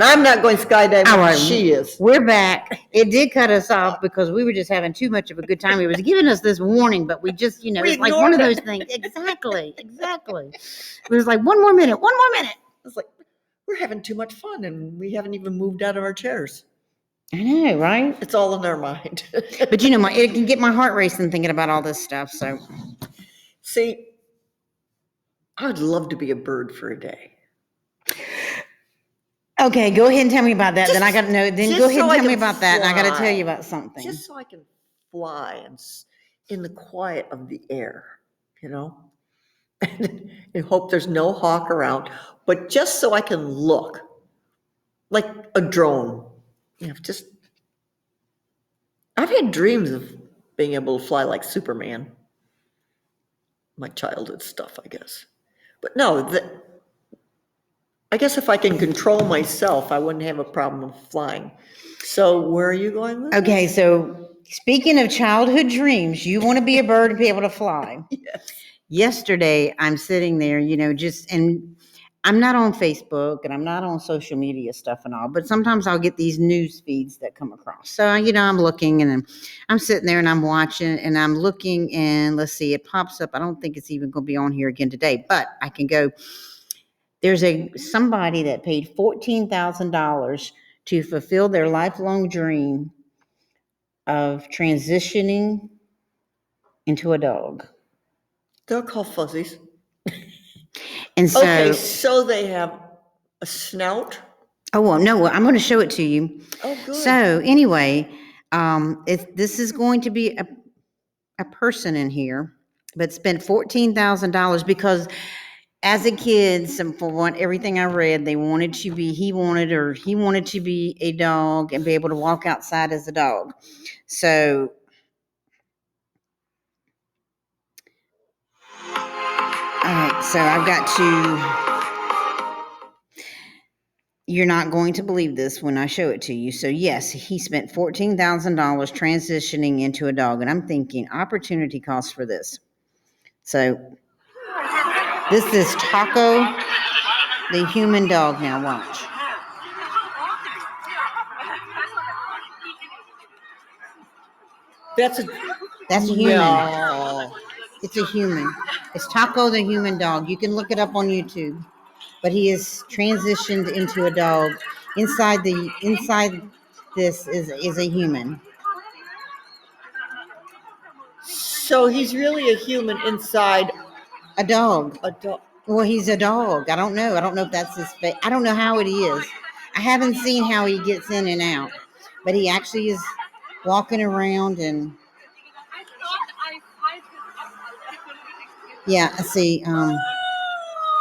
I'm not going skydiving. All right, she is. We're back. It did cut us off because we were just having too much of a good time. It was giving us this warning, but we just, it's like one of those things. Exactly. It was like, one more minute. It's like, we're having too much fun and we haven't even moved out of our chairs. I know, right? It's all in our mind. But it can get my heart racing thinking about all this stuff. So, see, I would love to be a bird for a day. Okay, go ahead and tell me about that. Then I got to know. Then go ahead and tell me about that. And I got to tell you about something. Just so I can fly in the quiet of the air, and hope there's no hawk around. But just so I can look like a drone. I've had dreams of being able to fly like Superman. My childhood stuff, I guess. But no, I guess if I can control myself, I wouldn't have a problem with flying. So where are you going with Okay, so speaking of childhood dreams, you want to be a bird and be able to fly. Yes. Yesterday, I'm sitting there, and I'm not on Facebook and I'm not on social media stuff and all, but sometimes I'll get these news feeds that come across. So, I'm looking and I'm sitting there and I'm watching and I'm looking and let's see, it pops up. I don't think it's even going to be on here again today, but I can go. There's somebody that paid $14,000 to fulfill their lifelong dream of transitioning into a dog. They're called fuzzies. And so, okay, so they have a snout. Oh, well, no, I'm going to show it to you. Oh, good. So anyway, this is going to be a person in here, but spent $14,000 because as a kid, everything I read, he wanted to be a dog and be able to walk outside as a dog. So, all right, so I've got you're not going to believe this when I show it to you. So yes, he spent $14,000 transitioning into a dog. And I'm thinking opportunity cost for this. So this is Taco, the human dog. Now watch. That's a human. No. It's a human. It's Taco, the human dog. You can look it up on YouTube. But he is transitioned into a dog. Inside this is a human. So he's really a human inside a dog. A dog. Well, he's a dog. I don't know. I don't know if that's his face. I don't know how it is. I haven't seen how he gets in and out, but he actually is walking around and yeah. I see.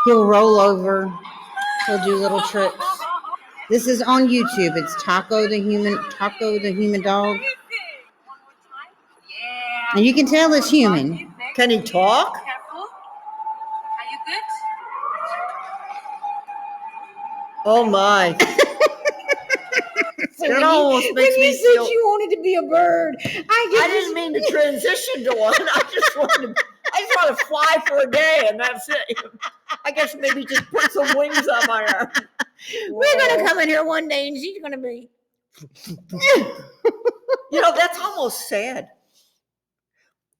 He'll roll over. He'll do little tricks. This is on YouTube. It's Taco the human dog. And you can tell it's human. Can he talk? Oh my. So when you said you wanted to be a bird, I didn't mean to transition to one. I just want to fly for a day and that's it. I guess maybe just put some wings on my arm. We're going to come in here one day and she's going to be. That's almost sad.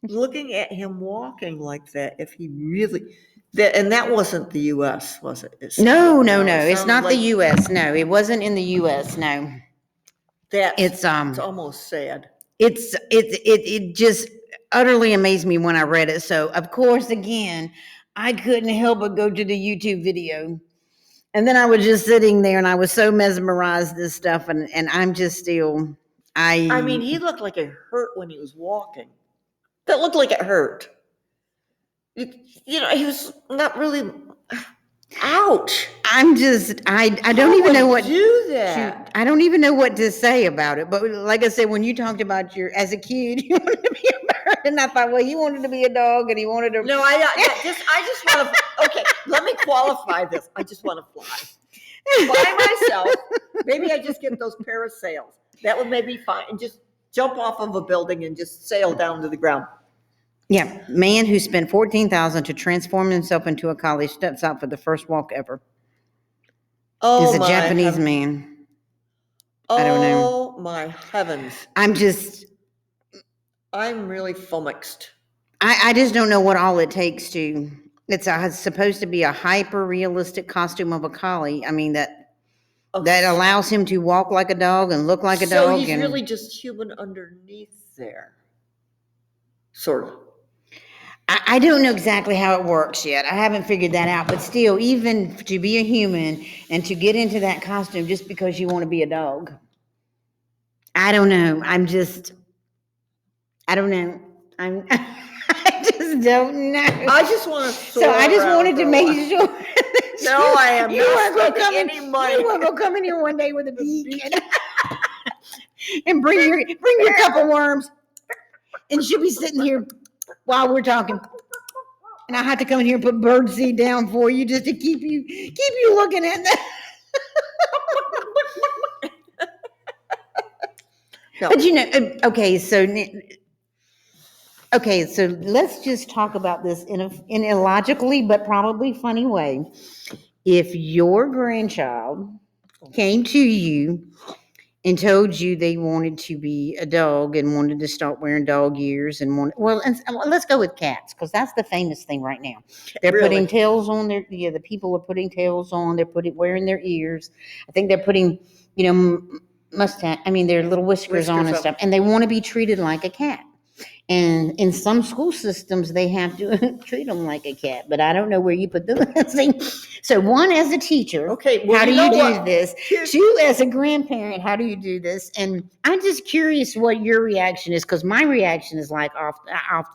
Looking at him walking like that, if he really... and that wasn't the U.S., was it? No. It's not the U.S. No, it wasn't in the U.S. No. It's almost sad. It just utterly amazed me when I read it. So of course, again, I couldn't help but go to the YouTube video, and then I was just sitting there, and I was so mesmerized this stuff, and I'm just still. I mean, he looked like it hurt when he was walking. That looked like it hurt. He was not really. Ouch! I'm just. I don't even know what to do that. I don't even know what to say about it. But like I said, when you talked about as a kid, you wanted to be a bird, and I thought, well, he wanted to be a dog, and he wanted to. No, I just want to. Okay, let me qualify this. I just want to fly by myself. Maybe I just get those parasails. That would maybe be fine, and just jump off of a building and just sail down to the ground. Yeah, man who spent $14,000 to transform himself into a collie steps out for the first walk ever. Oh, is a Japanese man. I don't know. Oh, my heavens. I'm really flummoxed. I just don't know what all it takes to. It's supposed to be a hyper realistic costume of a collie. I mean that allows him to walk like a dog and look like a So dog. he's And really just human underneath there. Sort of. I don't know exactly how it works yet. I haven't figured that out. But still, even to be a human and to get into that costume just because you want to be a dog, I don't know. I don't know. I just don't know. I just want to. So I just wanted to make sure. No, I am you not weren't gonna spending come in. any money. You weren't gonna come in here one day with a beak and bring your cup of worms, and she'll be sitting here while we're talking, and I have to come in here and put bird seed down for you just to keep you looking at that. No. But you know, okay, so let's just talk about this in an illogically but probably funny way. If your grandchild came to you and told you they wanted to be a dog and wanted to start wearing dog ears and let's go with cats because that's the famous thing right now. They're Really? putting tails on their, the people are putting tails on, they're wearing their ears. I think they're putting, their little whiskers on and stuff, and they want to be treated like a cat. And in some school systems, they have to treat them like a cat, but I don't know where you put the. So one, as a teacher, okay, well, how do you do what? this? Two, as a grandparent, how do you do this? And I'm just curious what your reaction is, because my reaction is like off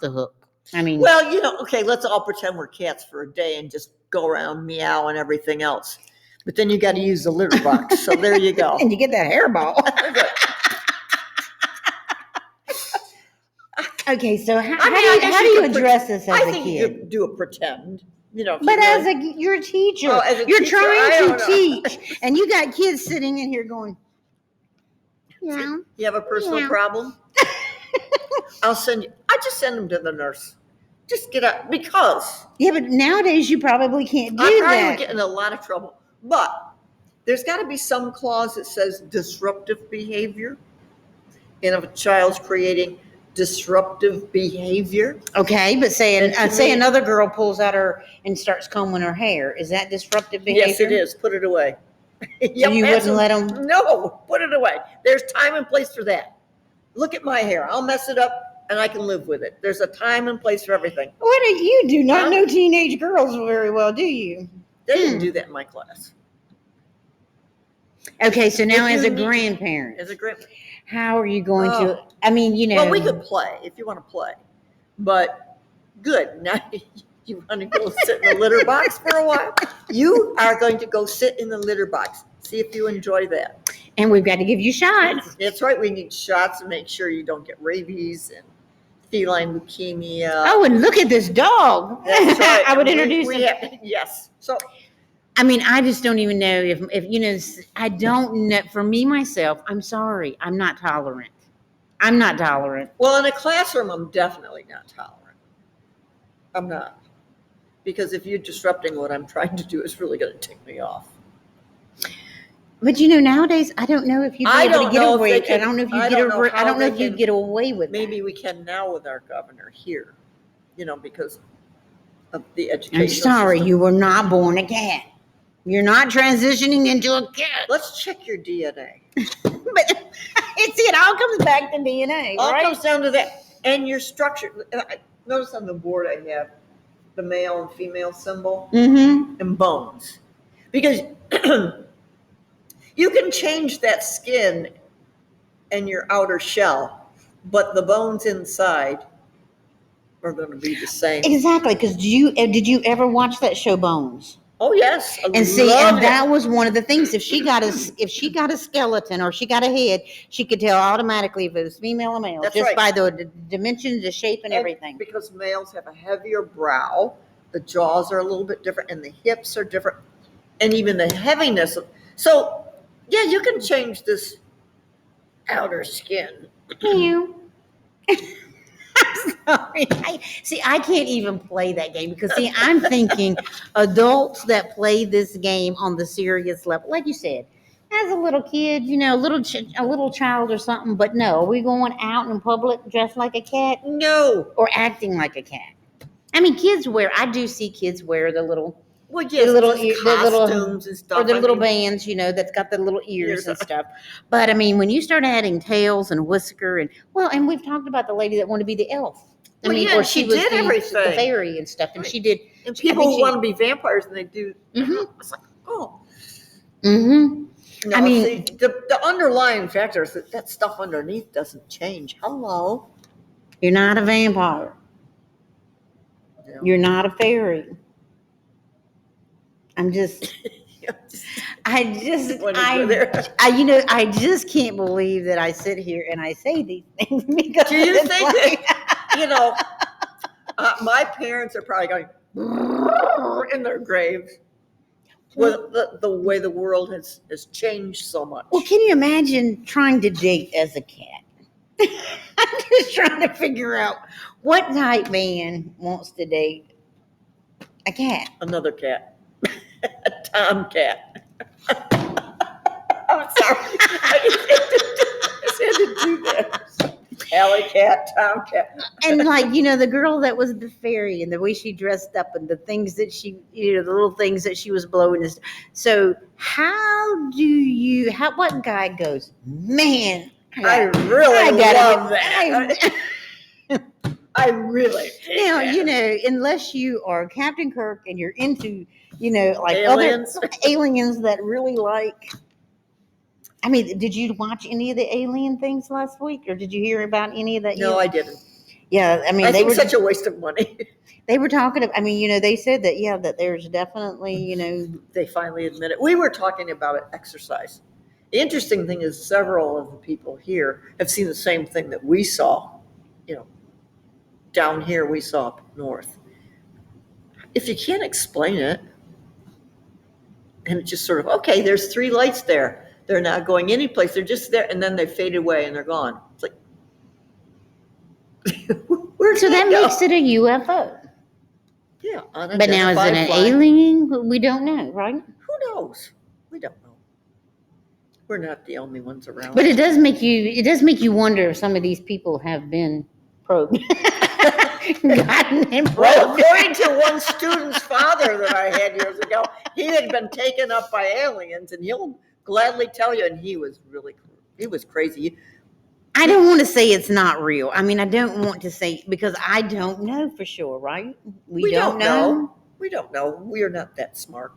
the hook. I mean, well, okay, let's all pretend we're cats for a day and just go around meow and everything else. But then you got to use the litter box. So there you go. And you get that hairball. Okay, so how do you address this as a kid? I think you could do a pretend, But as you're a teacher, you're teacher, trying to teach, and you got kids sitting in here going, yeah. You have a personal problem? I just send them to the nurse. Just get up, because. Yeah, but nowadays you probably can't do I that. probably would get in a lot of trouble. But there's got to be some clause that says disruptive behavior. And if a child's creating disruptive behavior. Okay, but say another girl pulls out and starts combing her hair. Is that disruptive behavior? Yes, it is. Put it away. So you wouldn't let them? No, put it away. There's time and place for that. Look at my hair. I'll mess it up and I can live with it. There's a time and place for everything. You do not know teenage girls very well, do you? They didn't do that in my class. Okay, so now as a grandparent, how are you going to? I mean, Well, we could play if you want to play, but good. Now you want to go sit in the litter box for a while? You are going to go sit in the litter box. See if you enjoy that. And we've got to give you shots. That's right. We need shots to make sure you don't get rabies and feline leukemia. Oh, and look at this dog. That's right. I would introduce him. Yes. So. I mean, I just don't even know if I don't know. For me, myself, I'm sorry. I'm not tolerant. Well, in a classroom, I'm definitely not tolerant. I'm not. Because if you're disrupting what I'm trying to do, it's really going to tick me off. But nowadays, I don't know if you'd be able to get away. I don't know if you get away with it. Maybe we can now with our governor here, because of the education. I'm sorry, you were not born a cat. You're not transitioning into a cat. Let's check your DNA. But it all comes back to DNA, all right? Comes down to that. And your structure. Notice on the board I have the male and female symbol and bones. Because you can change that skin and your outer shell, but the bones inside are going to be the same. Exactly, because did you ever watch that show Bones? Oh yes, and that was one of the things. If she got a skeleton or she got a head, she could tell automatically if it was female or male. That's just right. By the dimensions, the shape, and everything. Because males have a heavier brow, the jaws are a little bit different, and the hips are different, and even the heaviness. So, yeah, you can change this outer skin. Sorry. I can't even play that game because I'm thinking adults that play this game on the serious level, like you said, as a little kid, a little child or something. But no, are we going out in public dressed like a cat No. or acting like a cat? I mean, I do see kids wear the little, Well, yes, the little, costumes and stuff. or the I little mean, bands, that's got the little ears Ears. and stuff. But I mean, when you start adding tails and whisker and we've talked about the lady that wanted to be the elf. I Well, mean, yeah, or she was did the everything. fairy and stuff, and Right. she did. And I people think who she- want to be vampires and they do. Mhm. It's like, oh. Mm-hmm. No, I mean- see, the underlying factor is that stuff underneath doesn't change. Hello. You're not a vampire. Yeah. You're not a fairy. I'm just. I just, When you go there. I just can't believe that I sit here and I say these things because Do you it's think like- my parents are probably going in their graves with the way the world has changed so much. Well, can you imagine trying to date as a cat? I'm just trying to figure out what type man wants to date a cat. Another cat. A tomcat. I'm sorry. I just had to do that. Alley cat, tomcat. And the girl that was the fairy and the way she dressed up and the things that she, the little things that she was blowing. So what guy goes, man, I really love that. I really dig Now, that. unless you are Captain Kirk and you're into, Aliens. other aliens that really like. I mean, did you watch any of the alien things last week, or did you hear about any of that? No, I didn't. Yeah, I mean, I they think were such a waste of money. they were talking. I mean, they said that that there's definitely They finally admit it. We were talking about it, exercise. The interesting thing is several of the people here have seen the same thing that we saw, down here we saw up north. If you can't explain it, and it's just sort of, okay, there's 3 lights there. They're not going anyplace. They're just there, and then they fade away and they're gone. It's like, where So that makes it a UFO. Yeah, But now is it an unidentified flying- alien? We don't know, right? Who knows? We don't know. We're not the only ones around. But it does make you wonder if some of these people have been probed. Gotten and Well, probed. according to one student's father that I had years ago, he had been taken up by aliens, and he'll gladly tell you, and he was crazy. I don't want to say it's not real. I mean, I don't want to say because I don't know for sure, right? We don't know. We don't know. We are not that smart.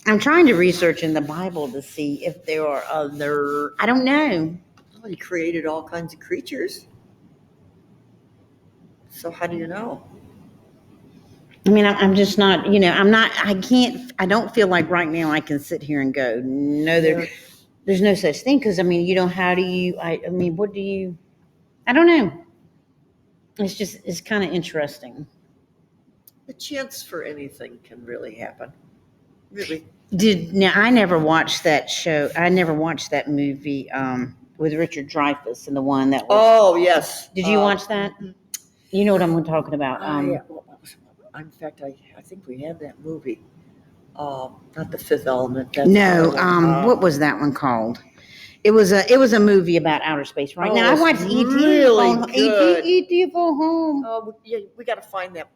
I'm trying to research in the Bible to see if there are other. I don't know. Well, he created all kinds of creatures. So how do you know? I mean, I'm just not. I'm not. I can't. I don't feel like right now I can sit here and go, no, there's no such thing. Because I mean, how do you? I mean, what do you? I don't know. It's kind of interesting. The chance for anything can really happen. Really. Now I never watched that show. I never watched that movie with Richard Dreyfuss and the one that was. Oh, yes. Did you watch that? You know what I'm talking about. Yeah. In fact, I think we have that movie. Not The Fifth Element. That's No, the other one. what was that one called? It was a movie about outer space. Right now, I it's watched E.T. really Phone- good. E.T. Phone Home. Yeah, we got to find that.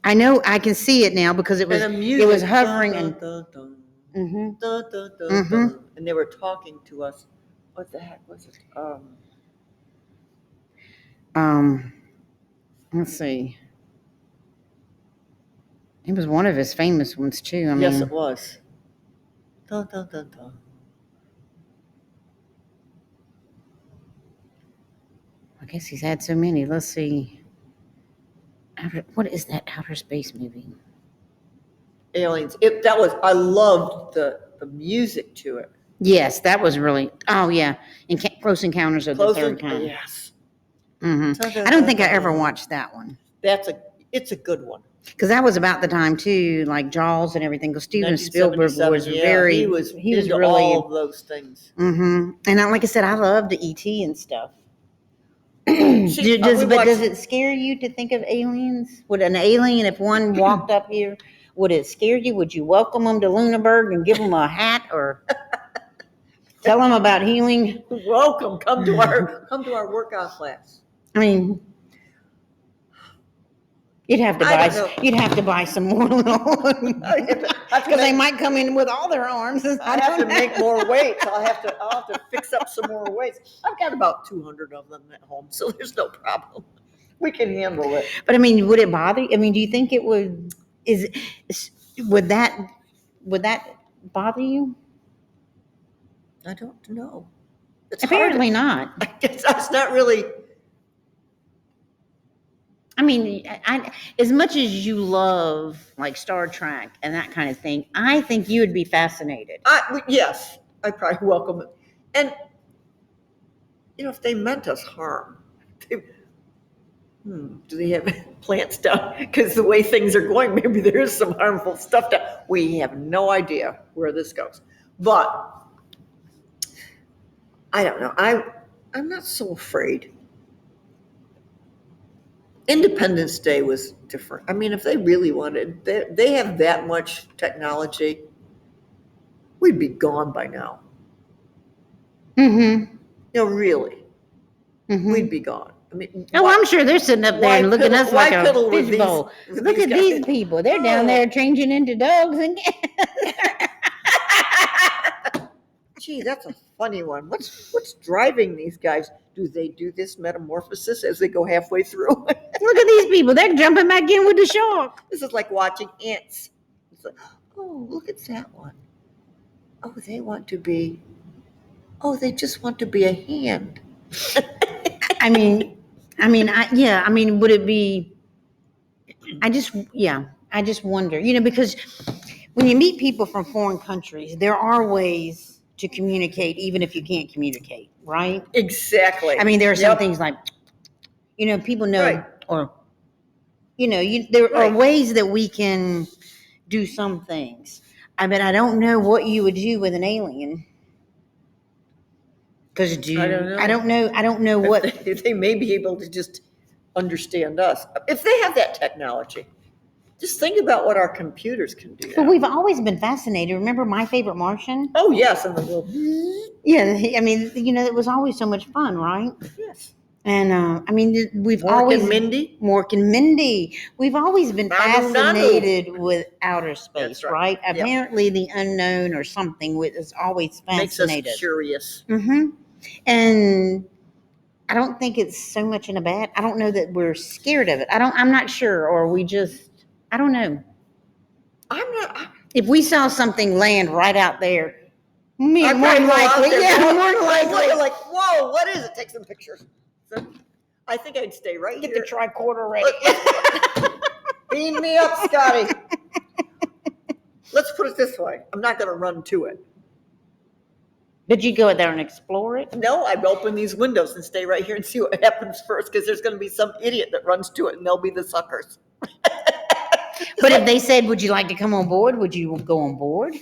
I know I can see it now because it was And the music, was hovering dun, and. dun, dun, Mhm. dun, dun, dun, Mhm. dun, and they were talking to us. What the heck was it? Let's see. It was one of his famous ones too. I mean, Yes, it was. Dun, dun, dun, dun. I guess he's had so many. Let's see. What is that outer space movie? Aliens. I loved the music to it. Yes, that was really. Oh yeah, Close Encounters of the Close Third in- Kind. Yes. I don't think I ever watched that one It's a good one. because that was about the time too, like Jaws and everything. Because Steven Spielberg was 1977, yeah, very. He was into really. all of those things. And like I said, I loved the E.T. and stuff. See, Does it scare you to think of aliens? Would an alien, if one walked up here, would it scare you? Would you welcome them to Lunenburg and give them a hat or tell them about healing? Welcome, come to our workout class. I mean, you'd have to I buy. don't know. You'd have to buy some more little I have to because they make- might come in with all their arms. I have to make more weights. I'll have to fix up some more weights. I've got about 200 of them at home, so there's no problem. We can handle it. But I mean, would it bother you? I mean, do you think it would? Would that bother you? I don't know. It's Apparently hard. not. I guess that's not really. I mean, as much as you love like Star Trek and that kind of thing, I think you would be fascinated. Yes, I probably welcome it. And if they meant us harm, do they have plants down? Because the way things are going, maybe there is some harmful stuff down. We have no idea where this goes. But I don't know. I'm not so afraid. Independence Day was different. I mean, if they really wanted, they have that much technology, we'd be gone by now. Mm-hmm. Really, Mm-hmm. we'd be gone. I mean, Oh, I'm sure they're sitting up there why and looking at piddle- us like why a piddle with fishbowl. with Look these at guys? these people. They're down Oh. there changing into dogs and Gee, that's a funny one. What's driving these guys? Do they do this metamorphosis as they go halfway through? look at these people. They're jumping back in with the shark. This is like watching ants. It's like, oh, look at that one. Oh, they want to be. Oh, they just want to be a hand. I mean, would it be? I just wonder, because when you meet people from foreign countries, there are ways to communicate, even if you can't communicate, right? Exactly. I mean, there are some Yep. things like, people know, Right. or, there are Right. ways that we can do some things. I mean, I don't know what you would do with an alien. Because I don't know. I don't know what. They may be able to just understand us if they have that technology. Just think about what our computers can do. But now. we've always been fascinated. Remember My Favorite Martian? Oh yes, and the little Yeah, I mean, it was always so much fun, right? yes. And I mean, we've Mork always and Mindy. Mork and Mindy. We've always been Nanu, fascinated with outer space, That's right. right? Yep. Apparently, the unknown or something is always Makes us fascinated. curious. Mm-hmm. And I don't think it's so much in a bad. I don't know that we're scared of it. I'm not sure, or we just. I don't know. I'm not. If we saw something land right out there, more I'd than probably go out likely, there, yeah, go- more than likely. You're like, whoa, what is it? Take some pictures. So, I think I'd stay right Get here. the tricorder ready. Beam me up, Scotty. Let's put it this way. I'm not going to run to it. Did you go out there and explore it? No, I'd open these windows and stay right here and see what happens first, because there's going to be some idiot that runs to it, and they'll be the suckers. But if they said, "Would you like to come on board?" Would you go on board?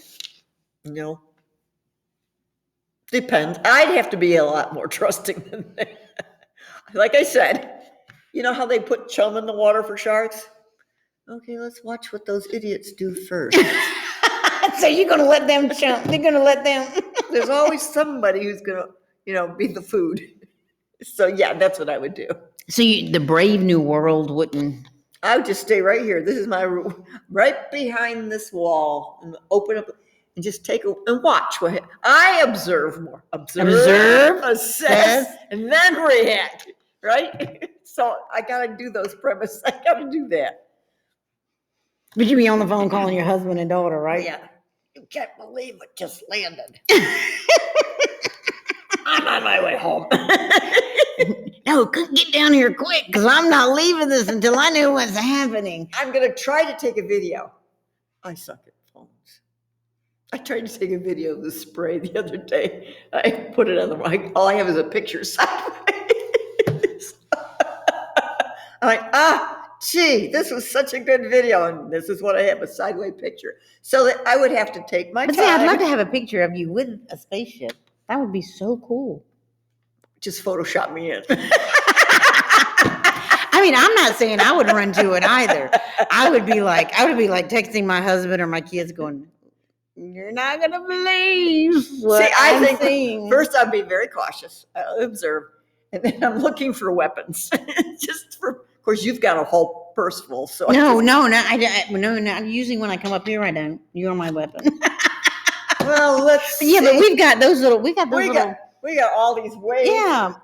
No. Depends. I'd have to be a lot more trusting than that. Like I said, you know how they put chum in the water for sharks? Okay, let's watch what those idiots do first. So you're gonna let them jump? They're gonna let them. There's always somebody who's gonna, be the food. So yeah, that's what I would do. So the Brave New World wouldn't. I would just stay right here. This is my room, right behind this wall, and open up and just and watch what I observe more. Observe, assess, and then react. Right? So I gotta do those premises. I gotta do that. Would you be on the phone calling your husband and daughter, right? Yeah. You can't believe it just landed. I'm on my way home. No, get down here quick, because I'm not leaving this until I know what's happening. I'm going to try to take a video. I suck at phones. I tried to take a video of the spray the other day. I put it on the all I have is a picture sideways. I'm like, gee, this was such a good video, and this is what I have, a sideways picture. So that I would have to take my But time. see, I'd love to have a picture of you with a spaceship. That would be so cool. Just Photoshop me in. I I mean, I'm not saying I would run to it either. I would be like texting my husband or my kids going, "You're not going to believe what See, I I'm think seeing." first I'd be very cautious. I'll observe, and then I'm looking for weapons. Just for, of course, you've got a whole purse full. So No, not usually when I come up here, I don't. You're my weapon. Well, let's. Yeah, but see. we got those little. we got all these ways. Yeah.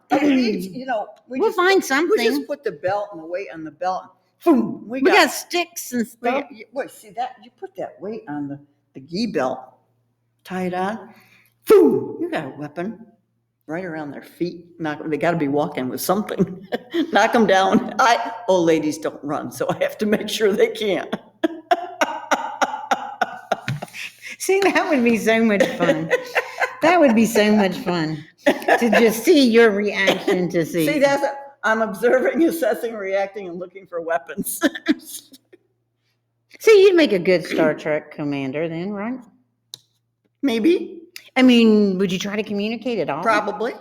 We'll find something. We just put the belt and the weight on the belt. Boom. We got sticks and stuff. Wait, see that? You put that weight on the gi belt, tie it on. Boom. You got a weapon right around their feet. They got to be walking with something. Knock them down. Old ladies don't run, so I have to make sure they can't. See, that would be so much fun. That would be so much fun to just see your reaction to see. See, I'm observing, assessing, reacting, and looking for weapons. See, you'd make a good Star Trek commander then, right? Maybe. I mean, would you try to communicate at all? Probably.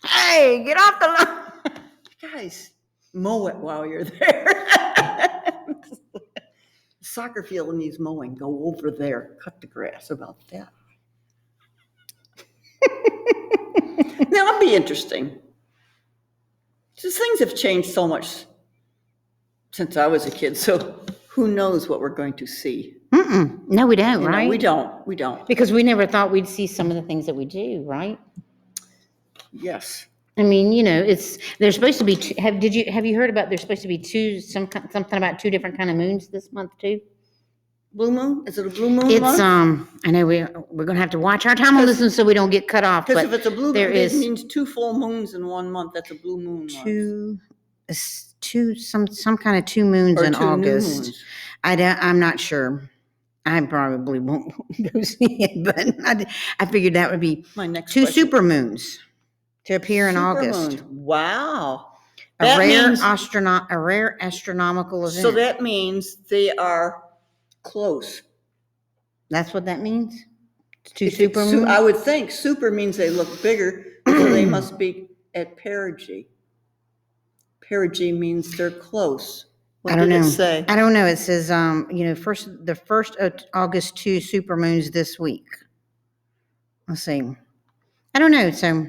Hey, get off the line. Guys, mow it while you're there. Soccer field needs mowing. Go over there. Cut the grass about that. Now, that'll be interesting. Just things have changed so much since I was a kid. So who knows what we're going to see? No, we don't, right? We don't. Because we never thought we'd see some of the things that we do, right? Yes. I mean, there's supposed to be two, have you heard about there's supposed to be something about two different kind of moons this month too? Blue moon? Is it a blue moon? It's month? I know we're gonna have to watch our time on this one so we don't get cut off. Because if it's a blue moon, it means 2 full moons in 1 month. That's a blue moon month. Some kind of 2 moons Or in 2 new August. moons. I'm not sure. I probably won't go see it, but I figured that would be My next 2 question. super moons to appear in Super August. moons. Wow. A rare astronomical event. So that means they are close. That's what that means? 2 If super it's moons? I would think super means they look bigger, so they must be at perigee. Perigee means they're close. What I don't did know. it say? I don't know. It says, the first of August 2 super moons this week. Let's see. I don't know. So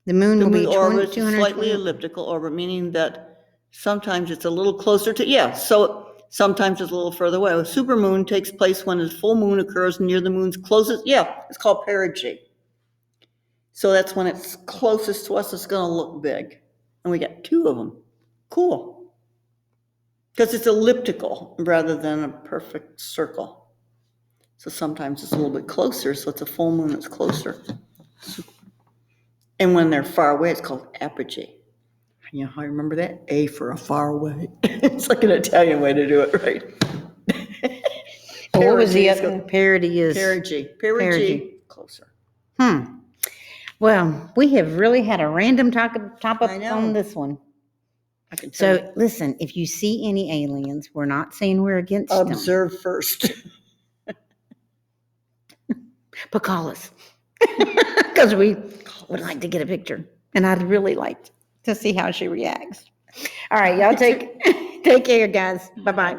the moon The will be moon orbit is 220. slightly elliptical orbit, meaning that sometimes it's a little closer to, so sometimes it's a little further away. A supermoon takes place when a full moon occurs near the moon's closest, it's called perigee. So that's when it's closest to us, it's going to look big. And we got 2 of them. Cool. Because it's elliptical rather than a perfect circle. So sometimes it's a little bit closer, so it's a full moon that's closer. And when they're far away, it's called apogee. You know how I remember that? A for a far away. It's like an Italian way to do it, right? What was the other? Perigee. Perigee. Closer. Well, we have really had a random top up on this one. I can tell So you. listen, if you see any aliens, we're not saying we're against them. Observe first. But call us. Because we would like to get a picture. And I'd really like to see how she reacts. All right, y'all take care, guys. Bye-bye.